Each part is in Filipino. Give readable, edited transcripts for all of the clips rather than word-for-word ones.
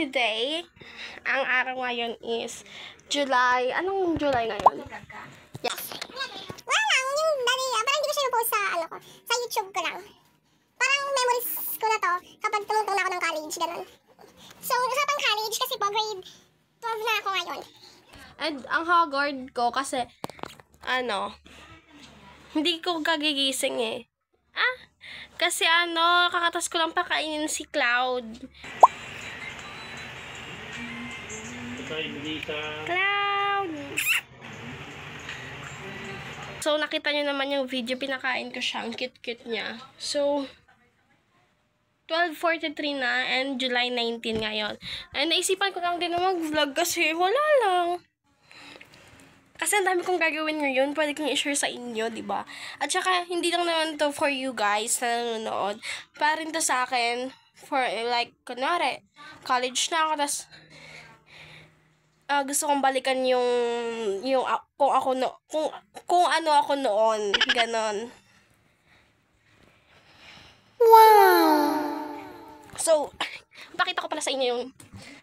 today, ang araw ngayon is July. Anong July ngayon? Yes. Wala lang, yung dati, parang hindi ko siya na-post sa, sa YouTube ko lang. Parang memories ko na to kapag tumutong na ako ng college, ganun. So, usapang college kasi po, grade 12 na ako ngayon. And ang haggard ko kasi, hindi ko kagigising eh. Kasi kakatas ko lang pakainin si Cloud. Cloud! So, nakita nyo naman yung video, pinakain ko siya. Ang cute-cute niya. So, 12:43 na and July 19 ngayon. And naisipan ko lang din na mag-vlog kasi wala lang. Kasi ang dami kong gagawin ngayon, pwede kong i-share sa inyo, diba? At saka, hindi lang naman to for you guys na nanonood. Para rin to sa akin, for like, kunwari, college na ako, tas gusto kong balikan yung kung ano ako noon, ganon. Wow! So, pakita ko pala sa inyo yung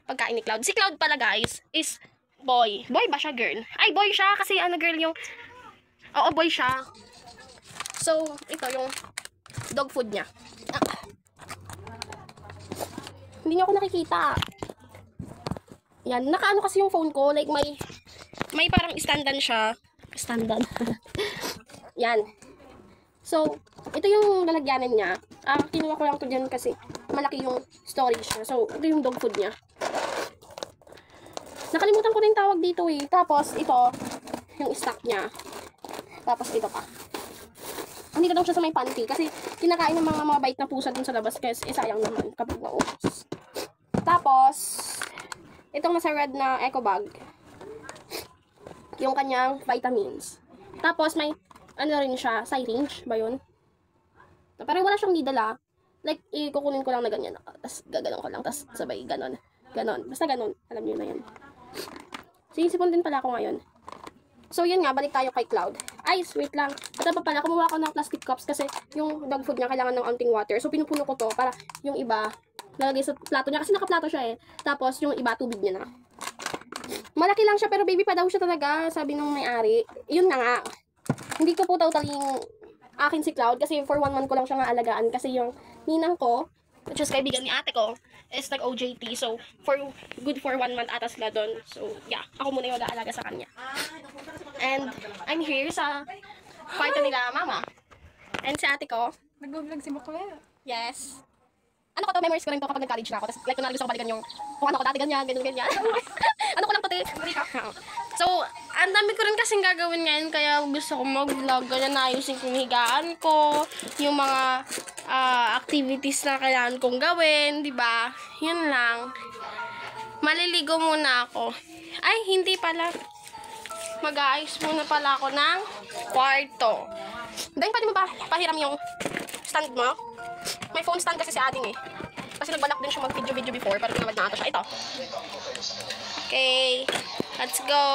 pagkain ni Cloud. Si Cloud pala guys, is boy. Boy ba siya, girl? Ay, boy siya kasi girl yung... Oo, boy siya. So, ito yung dog food niya. Hindi niyo ako nakikita. Yan, nakaano kasi yung phone ko. Like, may parang standan siya. Standan. Yan. So, ito yung lalagyanan niya. Kinuha ko lang to dyan kasi malaki yung storage niya. So, ito yung dog food niya. Nakalimutan ko na yung tawag dito eh. Tapos, ito, yung stock niya. Tapos, ito pa. Hindi ko daw siya sa may panty. Kasi, kinakain ng mga bait na pusa dun sa labas. Kasi, sayang naman kapag naubos. Tapos, itong nasa red na eco bag. Yung kanyang vitamins. Tapos, may, rin siya, syringe ba yun? Parang wala siyang needle Like, ikukunin ko lang na ganyan. Tapos, gaganon ko lang. Tapos, sabay, ganon. Ganon. Basta ganon. Alam niyo na yan. Sinisipon din pala ako ngayon. So, yun nga. Balik tayo kay Cloud. Ay, wait lang. Ito pa pala. Kumuha ko ng plastic cups kasi yung dog food niya kailangan ng aunting water. So, pinupuno ko to para yung iba lalagay sa plato niya. Kasi nakaplato siya eh. Tapos, yung iba, tubig niya na. Malaki lang siya pero baby pa daw siya talaga. Sabi nung may-ari. Yun na nga. Hindi ko po totally akin si Cloud kasi for 1 month ko lang siya maalagaan. Kasi yung ninang ko, which is kaibigan ni ate ko, is like OJT. So, good for 1 month atas na doon. So, yeah. Ako muna yung mag-aalaga sa kanya. And, I'm here sa kwarto nila mama. And si ate ko. Nag-vlog si Bakla. Yes. Ano ko to, memories ko rin to kapag nag-college na ako. Tapos, like, kunwari gusto ko balikan yung kung ano ko dati, ganyan. Ano ko lang pati. So, ang dami ko rin kasing gagawin ngayon, kaya gusto ko mag-vlog. Ganyan, naayusin ko yung higaan ko, yung mga activities na kailangan kong gawin, diba? Yun lang. Maliligo muna ako. Ay, hindi pala. Mag-aayos muna pala ako ng kwarto. Dahil pwede mo ba pahiram yung stand mo? May phone stand kasi si Ading eh. Kasi nagbalak din siya mag-video before, pero tinawad na ata siya. Ito. Okay. Let's go.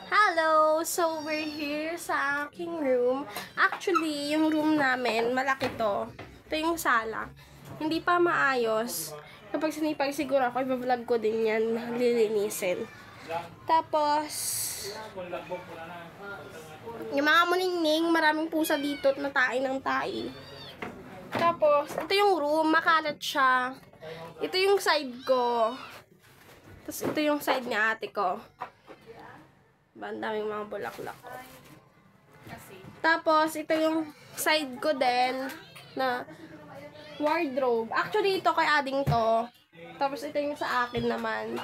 Hello! So, we're here sa aking room. Actually, yung room namin, malaki to. Ito yung sala. Hindi pa maayos. Kapag sinipag siguro ako, i-vlog ko din yan. Lilinisin. Tapos, yung mga muningning, maraming pusa dito at natain ng tai. Tapos, ito yung room, makalat siya. Ito yung side ko. Tapos, ito yung side ni ate ko. Ang daming mga bulaklak. Tapos, ito yung side ko din na wardrobe. Actually, ito kay Ading to. Tapos, ito yung sa akin naman.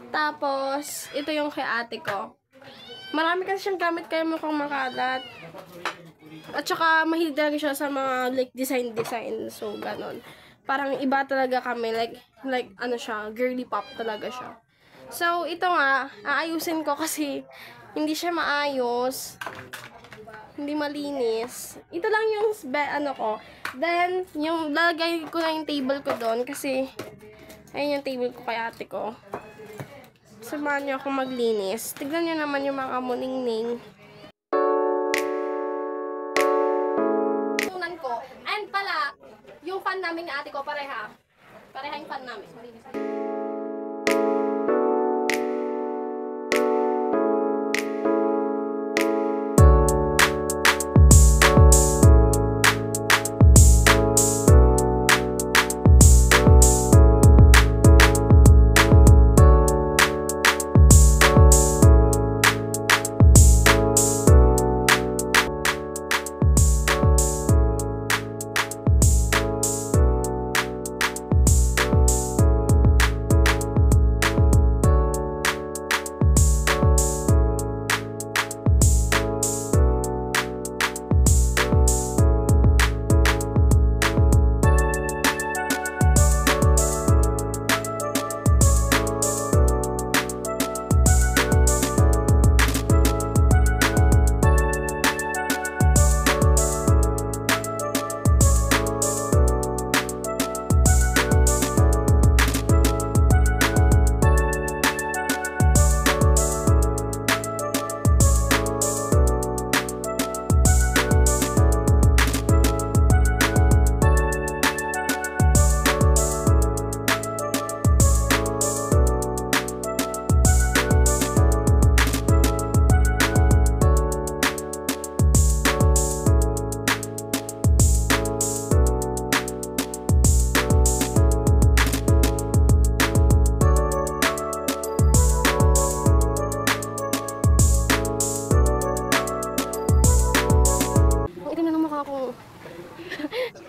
Tapos, ito yung kay ate ko. Marami kasi siyang gamit kaya mukhang makalat. At saka, mahilig talaga siya sa mga like design. So, ganon. Parang iba talaga kami. Like ano siya, girly pop talaga siya. So, ito nga, aayusin ko kasi hindi siya maayos. Hindi malinis. Ito lang yung ano ko. Then, yung lalagay ko na yung table ko doon kasi ayun yung table ko kay ate ko. Samahan niyo ako maglinis. Tignan niyo naman yung mga muningning. Tunan ko. And pala, yung yung fan namin ni ate ko, pareha. Pareha yung fan namin.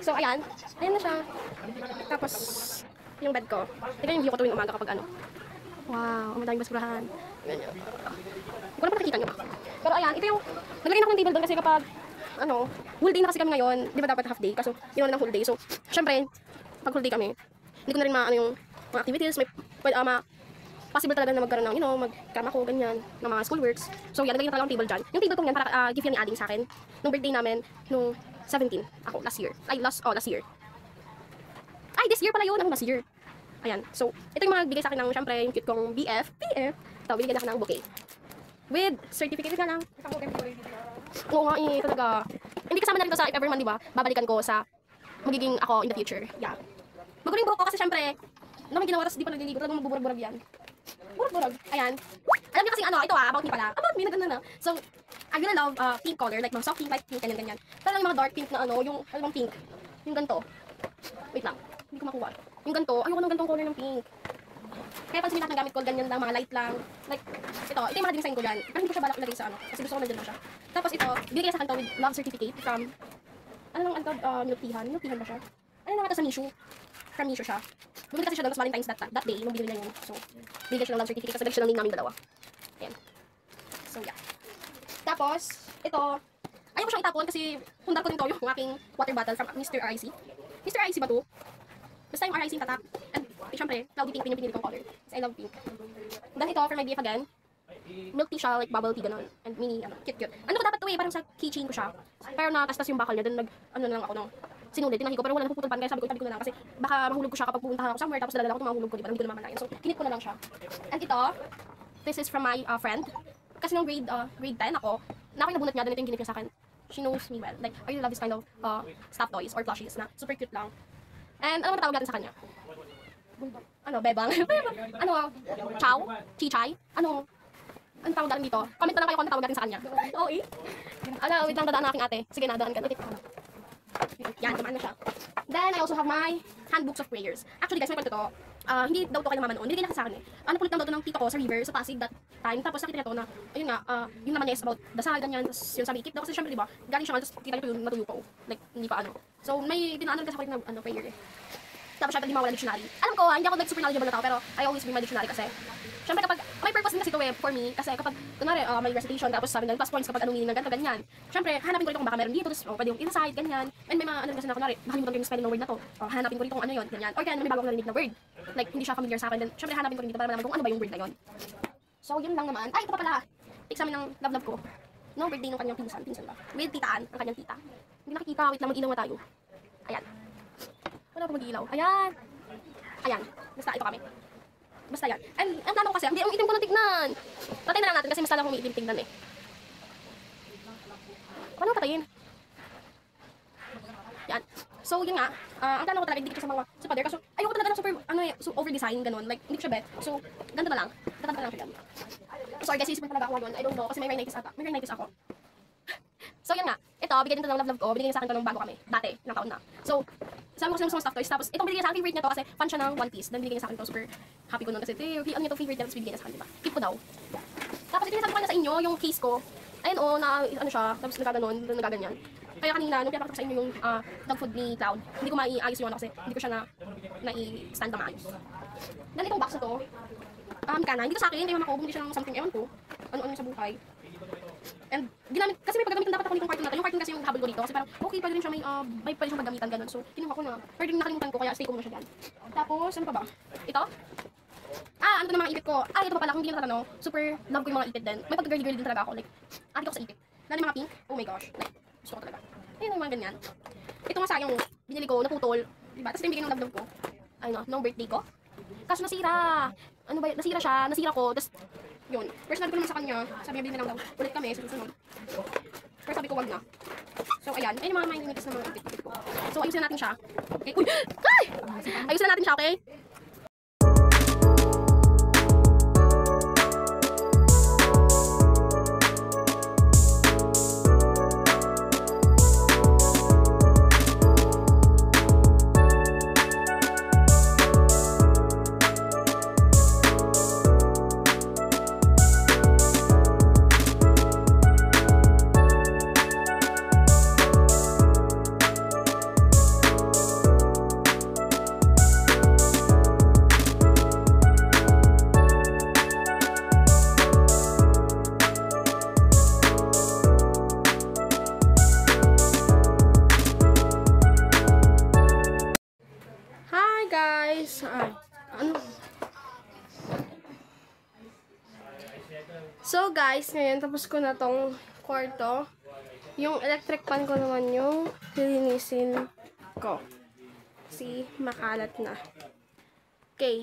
So, ayan. Ayan na siya. Tapos, yung bed ko. Tignan yung view ko tuwing umaga kapag ano. Wow, ang madaming basurahan. Ganyan. Hindi ko na pa nakikita nyo. Pero ayan, ito yung, naglagay na ako ng table doon kasi kapag, ano, whole day na kasi kami ngayon. Di ba dapat half day? Kaso, ginawa na ng whole day. So, syempre, pag whole day kami, hindi ko na rin ano yung mga activities. May, possible talaga na magkaroon ng, you know, magkama ko, ganyan, ng mga schoolworks. So, yan, naglagay na talaga ang table dyan. Yung table ko yan, para gift yan ni Ading sa akin. Nung birthday namin, nung 17. Ako, last year. Ay, last year. Ay, this year pala yun. Ano, last year. Ayan. So, ito yung mga bigay sa akin ng, syempre, yung cute kong BF. Ito, binigyan ako ng bouquet. With certificate na lang. Oo nga eh, talaga. Hindi kasama na rin ito sa if ever man, di ba? Babalikan ko sa magiging ako in the future. Yeah. Bago rin buhok ko kasi syempre, may ginawa, tapos di pa naliligo. Talagang mabuburag-burag yan. Burag-burag. Ayan. Alam niyo kasi ano, ito about me pala. About me, na ganda na. So, I really love pink color, like mga soft pink, light pink, ganyan. Pero yung mga dark pink na ano, yung, alam mong pink. Yung ganito. Wait lang. Hindi ko makuha. Yung ganito. Ayoko ng gantong color ng pink. Kaya pansin natin gamit ko, ganyan lang, mga light lang. Like, ito yung mga design ko dyan. Pero hindi ko siya balak ilagay sa ano, kasi gusto ko nandyan lang siya. Tapos ito, binigay sa akin to with love certificate from, ano lang, milktihan. Milktihan ba siya? Ano lang ito sa Mishu? From Mishu siya. Bumili kasi siya doon, mas Valentine's that day, nung binili niya yun. So, binigay siya ng love certificate, kasi nag siya ng name namin dalawa. Ayan. So, yeah. Tapos, ito, ayaw ko siyang itapon kasi hundar ko din to yung aking water bottle from Mr. RIC. Mr. RIC ba to? Basta yung RIC yung tatak. And, syempre, cloudy pink, pinili kong color. Kasi I love pink. Then ito, for my BF again. Milk tea siya, like bubble tea, ganun. And mini, cute. Ano ko dapat to eh, parang sa keychain ko siya. Pero nakastas yung bakal niya, then ano na lang ako, sinulid, tinahi ko, pero wala na puputol pan, kaya sabi ko, itabi ko na lang kasi baka mahulog ko siya kapag pupuntahan ako somewhere, tapos dadala ko, mahulog ko, di ba? Hindi ko naman malayan. So, kinip ko na lang siya. And ito, this is from my friend. Kasi nung grade 10 ako, na ako nabunot niya, then ito yung ginip niya sa akin. She knows me well. Like, I really love this kind of stuffed toys or plushies na super cute lang. And ano matawag natin sa kanya? Ano, bebang? Ano, chow? Chichay? Ano tawag natin dito? Comment na lang kayo kung ano tawag natin sa kanya. Oo eh. Ano, wait lang, dadaan na aking ate. Sige na, dadaan ka. Yan, kumaan na siya. Then, I also have my handbooks of prayers. Actually guys, may kwento to. Hindi daw to kay mama noon. Binigay niya sa akin eh. Napulit lang daw to ng tito ko sa river, sa Pasig that time. Tapos nakita niya to na, ayun nga, yung naman niya is about dasal, ganyan. Tapos yung sabi, keep daw kasi syempre diba, galing siya, tapos kita niyo to yung natuyo ko. Like, hindi pa ano. So, may dinaanan kasi ako na prayer eh. Tapos syempre, hindi mawala dictionary. Alam ko, hindi ako like super knowledgeable na tao, pero I always bring my dictionary kasi syempre kapag, may purpose din kasi ito eh, for me, kasi kapag, kunwari, may recitation, tapos sabi ng plus points kapag anong meaning ng ganito, ganyan. Syempre, hanapin ko rito kung baka meron dito, tapos pwede yung inside, ganyan. And may mga ano kasi na, kunwari, nakalimutan ko yung spelling ng word na to. Hanapin ko rito kung ano yun, ganyan. Or kaya may bagong narinig na word. Like, hindi siya familiar sa akin, then syempre hanapin ko rin dito para malaman kung ano ba yung word na yun. So, yun lang naman. Ay, ito pa pala. Examen ng love ko. No, birthday ng kanyang pinsan ba? With titaan, ang kanyang tita. Hindi nakikita, wait lang, mag-ilaw na tayo. Ayan. Wala pa mag-ilaw. Ayan. Ayan. Basta ito kami. Basta yan. And ang plano ko kasi, ang itim ko na tignan. Patayin na lang natin kasi mas lang kung itim tignan eh. Paano patayin? Yan. So, yun nga, ang plano ko talaga, hindi ko sa mga sa pader. Kasi ayoko talaga ng super, so over-design, ganun. Like, hindi ko siya bet. So, ganito na lang. Tatanda na lang siya dyan. Sorry guys, isipin talaga ako ngayon. I don't know, kasi may rhinitis ata. May rhinitis ako. So, yun nga. Ito, bigyan din ito ng love ko. Binigyan niya sa akin ito nung bago kami. Dati, ng taon na. So, sabi ko kasi ng stuffed toys. Tapos, itong binigyan niya sa akin, favorite niya to kasi fan siya ng One Piece. Then, binigyan niya sa akin ito. Super happy ko nun kasi, ano niya to, favorite niya. Tapos, binigyan niya sa akin, diba? Keep ko daw. Tapos, ito yung sabi ko na sa inyo, yung case ko. Ayun, na, ano siya. Tapos, nagaganyan. Kaya kanina, nung pinapakita ko sa inyo yung dog food ni Cloud, hindi ko maiayos yun kasi hindi ko siya na-i-stand na maayos. Then, itong box na to, kana, hindi ko sa akin, kay mama ko, bumili siya ng something, ewan ko, ano sa buhay. And ginamit, kasi may paggamitan dapat ako nitong cartoon na to. Yung cartoon kasi yung habol ko dito. Kasi parang okay pa rin siya, may pwede siyang paggamitan ganun. So, kinuha ko na. Pero din nakalimutan ko, kaya stay ko muna siya dyan. Tapos, ano pa ba? Ito? Ano to na mga ipit ko? Ito pa pala, kung hindi nyo natanong, super love ko yung mga ipit din. May pag-girly-girly din talaga ako. Like, adik ako sa ipit. Lalo yung mga pink, oh my gosh. Like, gusto ko talaga. Ayun yung mga ganyan. Ito nga sayang, binili ko, naputol. Diba? Tapos yung bigay ng love ko. Ayun no, nung birthday ko. Kaso nasira. Ano ba yun? Nasira ko. Tapos, yun. First sabi ko naman sa kanya, sabi niya, bilhin na lang daw. Ulit kami, sa susunod. Pero sabi ko, wag na. So, ayan. Ayun yung mga limitas na mga ipit-ipit ko. So, ayusin natin siya. Okay. Uy! Ay! Ayusin natin siya, okay? So guys, ngayon tapos ko na tong kwarto. Yung electric fan ko naman yung lilinisin ko. Kasi makalat na. Okay.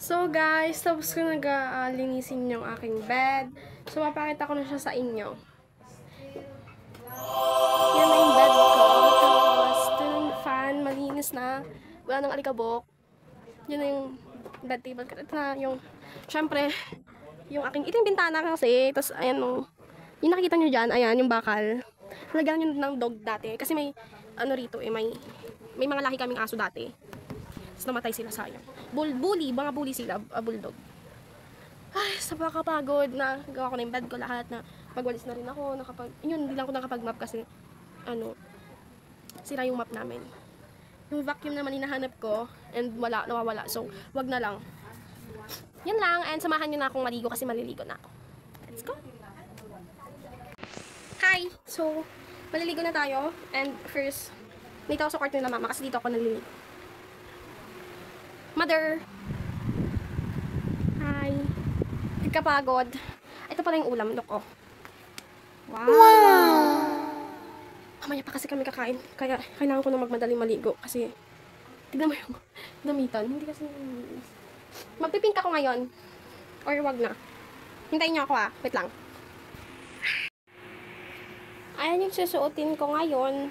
So guys, tapos ko linisin yung aking bed. So mapakita ko na siya sa inyo. Yan na yung bed ko. Tapos ito na yung fan, malinis na. Wala nang alikabok. Yan na yung bed table. Ito na yung, syempre, yung aking, ito yung bintana kasi. Tapos ayan yung nakikita nyo dyan, ayan yung bakal. Nalagyan nyo ng dog dati. Kasi may, ano rito may mga lahi kaming aso dati. Tapos namatay sila, sayang. Mga bully sila, bulldog. Ay, napakapagod na. Gawa ko na yung bed ko lahat na magwalis na rin ako. Yun, hindi lang ako nakapag-map kasi, sira yung map namin. Yung vacuum naman hinahanap ko, and nawawala. So, wag na lang. Yun lang, and samahan nyo na akong maligo kasi maliligo na ako. Let's go! Hi! So, maliligo na tayo. And first, dito ako sa kwarto nila mama kasi dito ako naliligo. Mother! Hi! Nagkapagod. Ito pala yung ulam, look, oh. Wow! Mamaya pa kasi kami kakain. Kaya kailangan ko na magmadaling maligo. Kasi, tignan mo yung damitan. Hindi kasi, magpipink ako ngayon. Or wag na. Hintayin niyo ako wait lang. Ayan yung susuotin ko ngayon.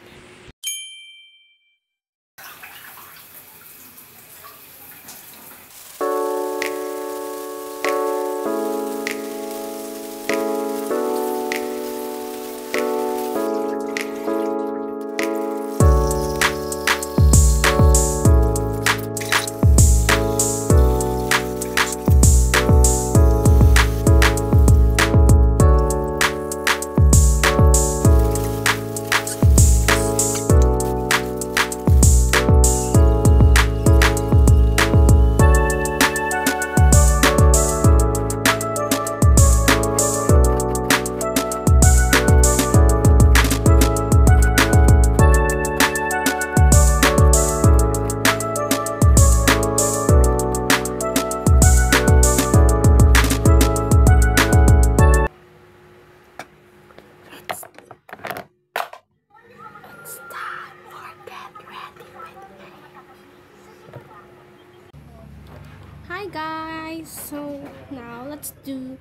guys! So, now, let's do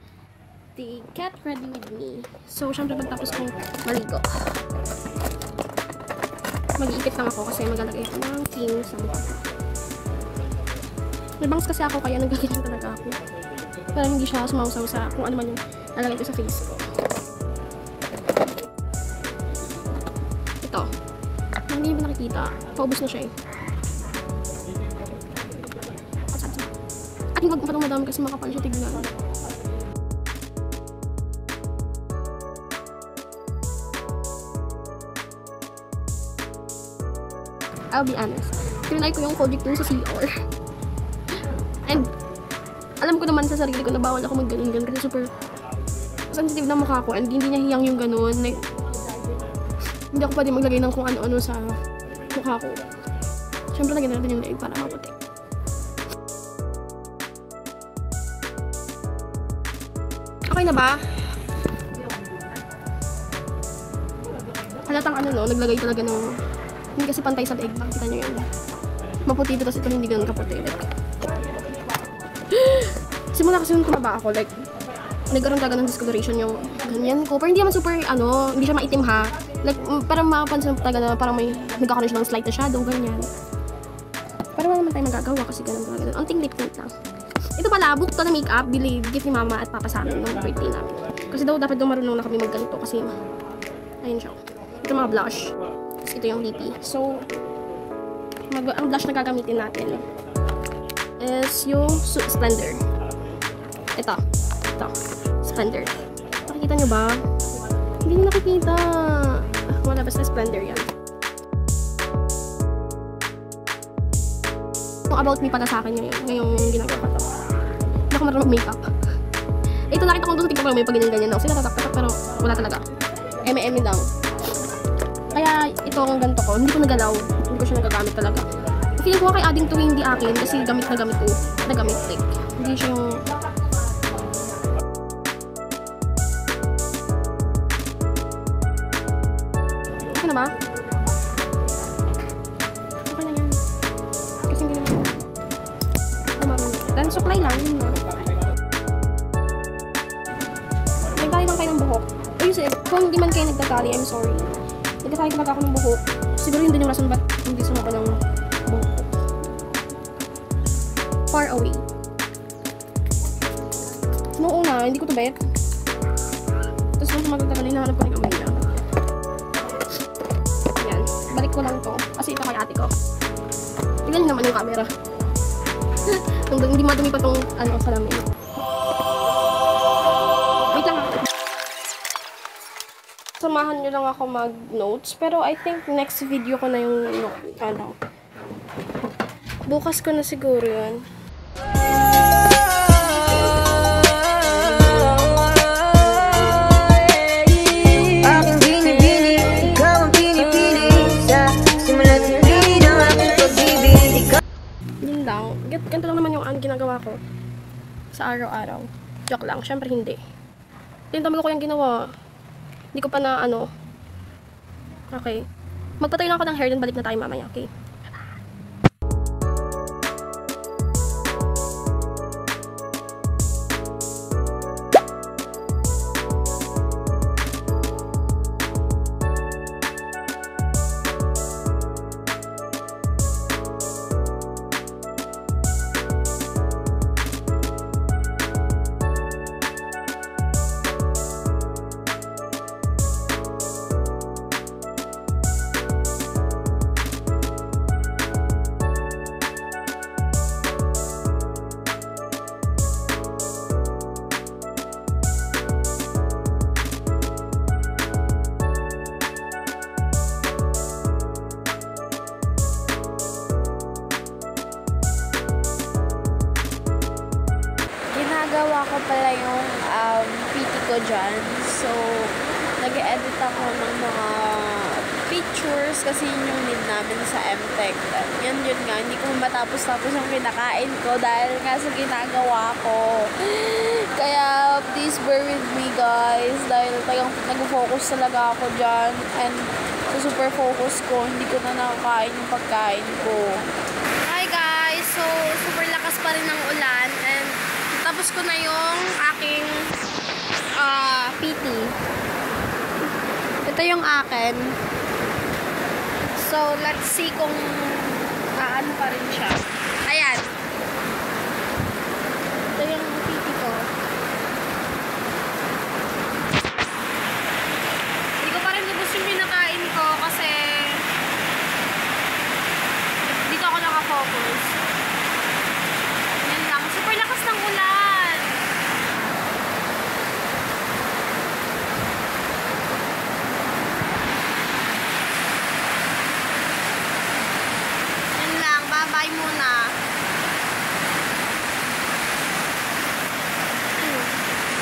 the get ready with me. So, syempre pagtapos kong maligo. Mag-iipit lang ako kasi maglalagay ako ng cream sa mukha. May bangs kasi ako kaya naglaganyan talaga ako. Para hindi siya sumausaw sa kung ano man yung lalagay ko sa face ko. Ito. Hindi mo nakikita. Paubos na siya eh. At huwag parang madami kasi makapal siya tignan. I'll be honest. Trinay ko yung Kojic dun sa CR. And, alam ko naman sa sarili ko na bawal ako mag-ganun-ganun kasi super sensitive na mukha ko and hindi niya hiyang yung ganun. Like, hindi ako pwede maglagay ng kung ano-ano sa mukha ko. Siyempre, lagyan natin yung leeg para maputi. Okay na ba? Halatang ano no, naglagay talaga ng hindi kasi pantay sa leeg. Makikita nyo yun. Maputi ito, tapos ito hindi ganun kaputi. Like, simula kasi nung tumaba ako, like, nagkaroon talaga ng discoloration yung ganyan ko. Pero hindi naman super, hindi siya maitim ha. Like, parang makapansin talaga na parang may nagkakaroon siya ng slight na shadow, ganyan. Pero wala naman tayo magagawa kasi ganun. Anting lip tint lang. Ito pala, book to na makeup, gift ni mama at papa sa amin ng birthday namin. Kasi daw dapat marunong na kami magganito kasi, ayun siya. Ito mga blush. Tapos ito yung lippy. So, ang blush na gagamitin natin is yung Splendor. Ito. Splendor. Nakikita nyo ba? Hindi nyo nakikita. Wala, basta Splendor yan. Kung about me pala sa akin ngayong ginagawa ko to. Hindi ako marunong makeup. Ito nakita ko doon sa TikTok parang may pag-ganyan daw. Sila tatak-tatak pero wala talaga. M&M lang. Kaya ito ang ganito ko. Hindi ko nagalaw. Hindi ko siya nagagamit talaga. Feeling ko kay adding to hindi akin kasi gamit na gamit ko. Nagamit like. Hindi siya yung okay na ba? Okay na yan. Kasi hindi naman marunong. Then supply lang. Yun na. Nagtali lang kayo ng buhok. Ayun kung hindi man kayo nagtatali, I'm sorry. Nagtatali talaga ako ng buhok. Siguro yun din yung rason ba't hindi sumaba ng buhok ko. Far away. Noong una, hindi ko to bet. Tapos nung sumagal-tagal, hinahanap ko rin kamay niya. Yan. Balik ko lang to. Kasi ito kay ate ko. Tingnan naman yung camera. Hindi madumi pa tong salamin. Wait lang ako. Samahan nyo lang ako mag-notes. Pero I think next video ko na yung bukas ko na siguro yun. Ganito lang naman yung ginagawa ko sa araw-araw. Joke lang. Syempre hindi. Tinatami ko yung ginawa. Hindi ko pa na Okay. Magpatay lang ako ng hair, then balik na tayo mamaya. Okay? Ginagawa ko pala yung PT ko dyan. So, nag-edit ako ng mga pictures kasi yun yung need namin sa MTech. Yun nga, hindi ko matapos-tapos yung kinakain ko dahil nga sa ginagawa ko. Kaya, please bear with me guys dahil talagang nag-focus talaga ako dyan and sa super focus ko, hindi ko na nakakain yung pagkain ko. Hi guys! So, super lakas pa rin ng ulan na yung aking PT. Ito yung akin. So, let's see kung ano pa rin siya. Ayan. Ito yung PT ko. Hindi ko pa rin lubos yung pinakain ko kasi dito ako nakafocus. Yan lang. Super lakas ng ulan. Yan lang. Bye-bye muna.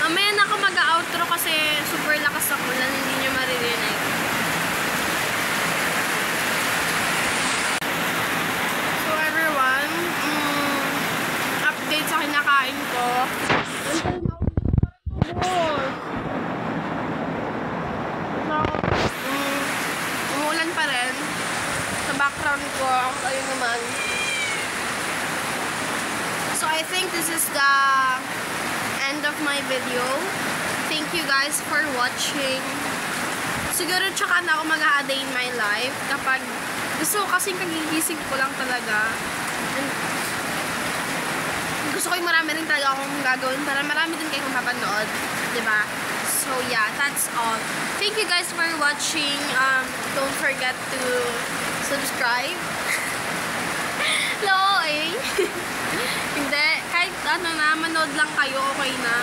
Mamaya na ako mag-outro kasi super lakas ng ulan. Hindi nyo maririnig. So everyone, update sa kinakain ko. Umuulan pa rin. Sa background ko, ayun naman. So I think this is the end of my video. Thank you guys for watching. Siguro tsaka na ako mag-a-day in my life kapag gusto ko kasing kagigising ko lang talaga. And gusto ko yung marami rin talaga akong gagawin para marami din kayong mapanood. Diba? So yeah, that's all. Thank you guys for watching. Don't forget to subscribe. Hello eh. Hindi, kahit ano na, manood lang kayo, okay na.